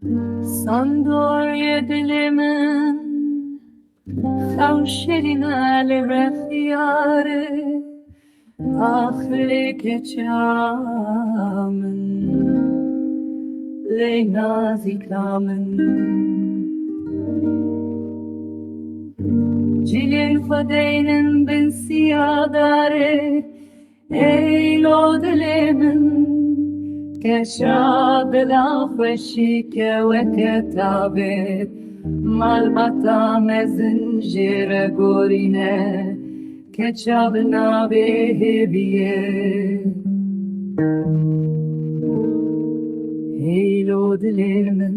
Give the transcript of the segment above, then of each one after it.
Sandoye dilimin Kavşerine refyare Ahli keçamın Le naziklamın Cilin fadeynin bin siyadare Ey lo dilimin كشاب الأخوشيك وكتابه مالبطا مزنجر قورينه كشاب نابه بيه هيلو دليمن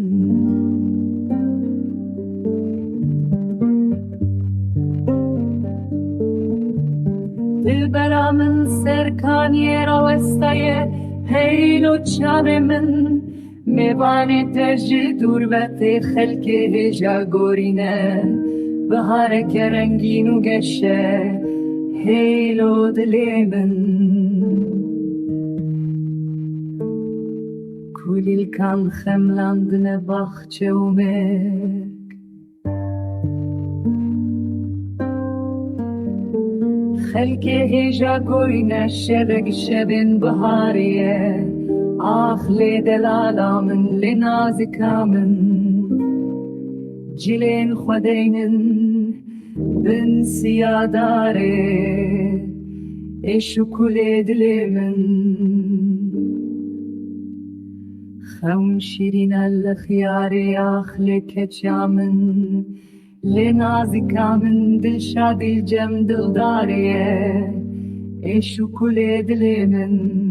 دلبرا من سركانيرا وستايه هيلو تشابه من مباني تجي دوربت خلق هجا قورينه بهارك رنگين وقشه هيلو دلي من كل الكان خملاندن باخچه ومك خلق هجا قورينه شبك شبن بهاريه آخلی دلالامن لنازکامن جلین خودینن بن سیاداره ایشو کل دلیمن خون شیرین الخیاری آخلی کچامن لنازکامن دل شادی جم دلداریه ایشو کل دلیمن